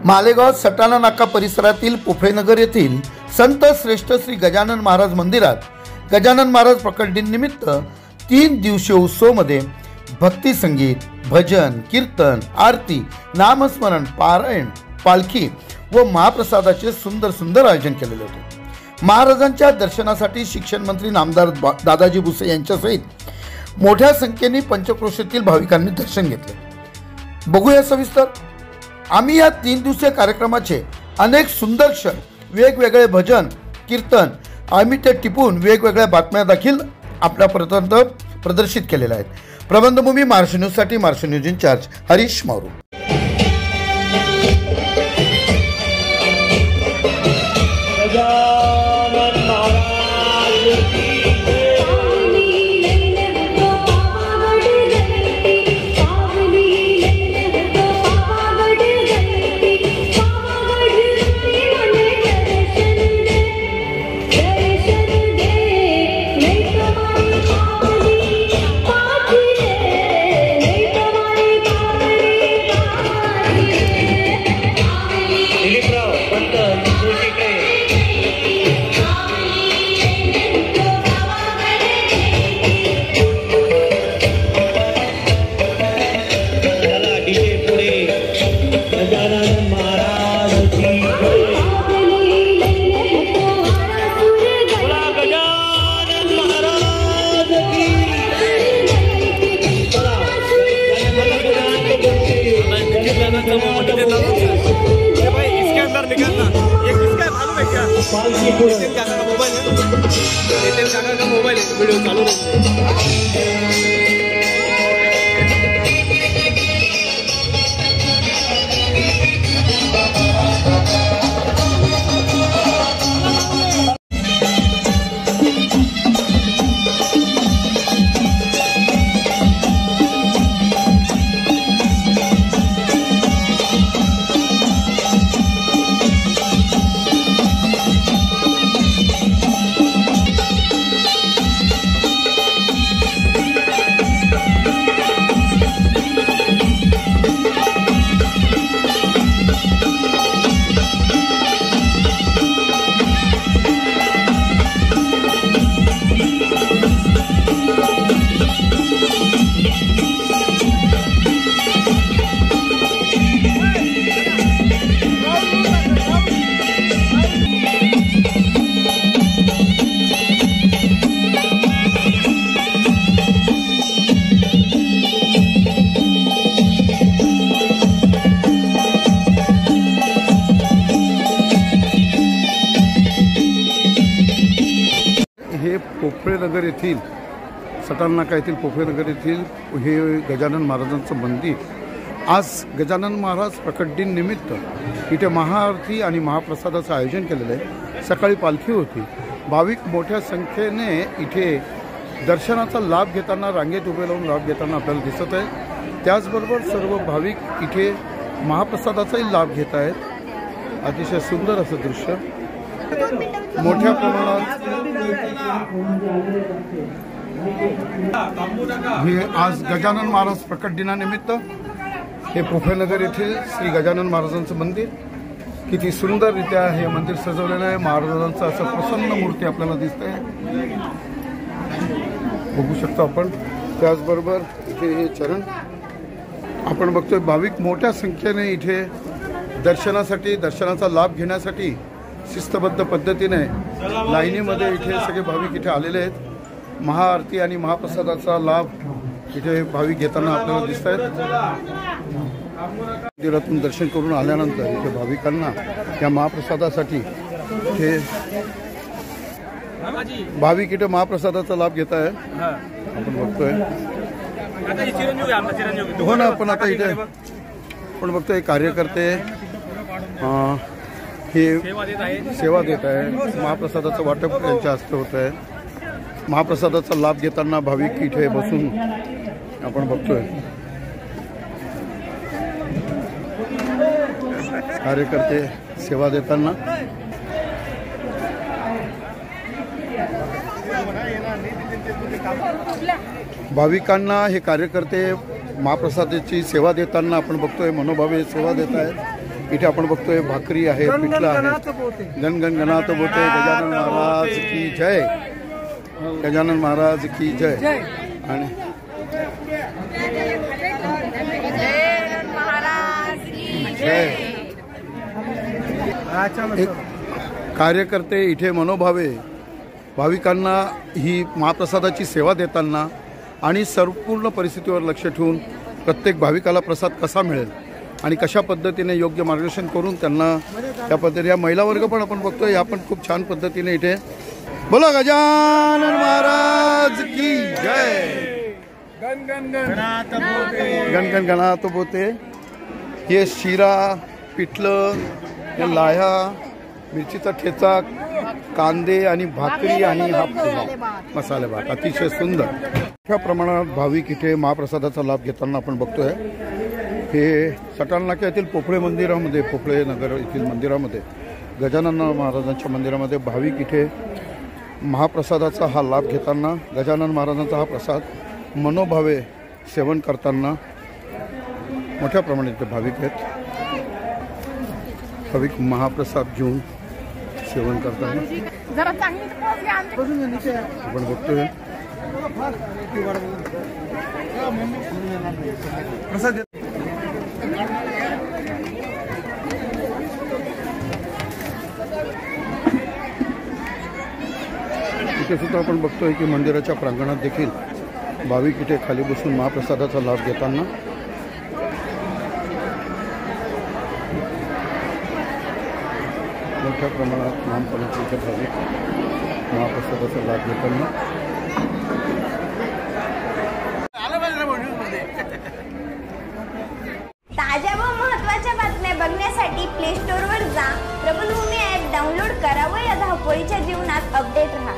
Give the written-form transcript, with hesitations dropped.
मालेगाव सटाणा नाका परिसरातील पोफळेनगर येथील संत श्रेष्ठ श्री गजानन महाराज मंदिरात गजानन महाराज प्रकट दिन निमित्त 3 दिवसीय उत्सवमध्ये भक्ती संगीत, भजन, कीर्तन, आरती, नामस्मरण, पारायण, पालखी व महाप्रसादाचे सुंदर आयोजन केलेले होते। महाराजांच्या दर्शनासाठी शिक्षण मंत्री नामदार दादाजी भुसे यांच्यासहित मोठ्या संख्येने पंचक्रोशीतील भाविकांनी दर्शन घेतले। बघूया सविस्तर। आम्ही या 3 दिवसीय कार्यक्रमाचे अनेक सुंदर क्षण, वेगवेगळे भजन, कीर्तन आम्ही ते टिपून वेगवेगळ्या बातम्या देखील आपल्यापर्यंत प्रदर्शित केलेल्या आहेत। प्रबंधभूमी महाराष्ट्र न्यूजसाठी महाराष्ट्र न्यूज इन्चार्ज हरीश मारू। इसके अंदर निकालना ये किसका है मालूम है क्या? नितिन काका का मोबाइल है। नितिन काका का मोबाइल है, वीडियो चालू पोफळेनगर येथील सटाणा नाका येथील पोफळेनगर येथील हे गजानन महाराजांचं मंदिर आज गजानन महाराज प्रकट दिन निमित्त इथे महाआरती आणि महाप्रसादाचं आयोजन केलेलं आहे। सकाळी पालखी होती। भाविक मोठ्या संख्येने इथे दर्शनाचा लाभ घेताना, रांगेत उभे राहून लाभ घेताना आपल्याला दिसत आहे। त्याचबरोबर सर्व भाविक इथे महाप्रसादाचाही लाभ घेत आहेत। अतिशय सुंदर असं दृश्य मोठ्या प्रमाणात हे आज गजानन महाराज प्रकट दिनानिमित्त हे पोफळेनगर येथील श्री गजानन महाराजांचं मंदिर किती सुंदररित्या हे मंदिर सजवलेलं आहे। महाराजांचं असं प्रसन्न मूर्ती आपल्याला दिसते, बघू शकतो आपण। त्याचबरोबर इथे हे चरण आपण बघतोय। भाविक मोठ्या संख्येने इथे दर्शनाचा लाभ घेण्यासाठी शिस्तबद्ध पद्धतीने लाईनीमध्ये इथे सगळे भाविक इथे आलेले आहेत। महाआरती आणि महाप्रसादाचा लाभ इथे भाविक घेताना आपल्याला दिसत आहेत। मंदिरातून दर्शन करून आल्यानंतर इथे भाविकांना या महाप्रसादासाठी इथे भाविक इथे महाप्रसादाचा लाभ घेत आहे, आपण बघतोय। हो ना, आपण आता इथे आपण बघतोय कार्यकर्ते हे सेवा देत आहे। महाप्रसादाचं वाटप त्यांच्या हस्ते होत आहे। महाप्रसादाचा लाभ घेताना भाविक इथे बसून आपण बघतोय। कार्यकर्ते सेवा देताना भाविकांना हे कार्यकर्ते महाप्रसादाची सेवा देताना आपण बघतोय, मनोभावे सेवा देत आहेत। इथे आपण बघतोय भाकरी आहे, पिठलं आहे. गणगण गणात बोते. गजानन महाराज की जय. गजानन महाराज की जय. आणि जय. एक कार्यकर्ते इथे मनोभावे भाविकांना ही महाप्रसादाची सेवा देताना आणि संपूर्ण परिस्थितीवर लक्ष ठेवून प्रत्येक भाविकाला प्रसाद कसा मिळेल आणि कशा पद्धतीने योग्य मार्गदर्शन करून त्यांना त्या पद्धतीने, या महिला वर्ग पण आपण बघतोय, या पण खूप छान पद्धतीने इथे. बोला गजानन महाराज की जय. गणगण गणात बोते. हे शिरा, पिठलं, या लाह्या, मिरचीचा ठेचा, कांदे आणि भाकरी आणि हा पुलाव, मसाले भात अतिशय सुंदर. मोठ्या प्रमाणात भाविक इथे महाप्रसादाचा लाभ घेताना आपण बघतोय. हे सटाणा नाका येथील पोफळे मंदिरामध्ये, पोफळे नगर येथील मंदिरामध्ये, गजानन महाराजांच्या मंदिरामध्ये भाविक इथे महाप्रसादाचा हा लाभ घेताना, गजानन महाराजांचा हा प्रसाद मनोभावे सेवन करताना मोठ्या प्रमाणात भाविक आहेत. भाविक महाप्रसाद घेऊन सेवन करताना आपण बघतोय. इथे सुद्धा आपण बघतोय की मंदिराच्या प्रांगणात देखील भाविक इथे खाली बसून महाप्रसादाचा लाभ घेताना मोठ्या प्रमाणात लहानपणाचे इथे भाविक महाप्रसादाचा लाभ घेताना. ताज्या व महत्त्वाच्या बातम्या बघण्यासाठी प्ले स्टोअरवर जा, प्रबलभूमी ॲप डाउनलोड करा व या धावपळीच्या जीवनात अपडेट रहा.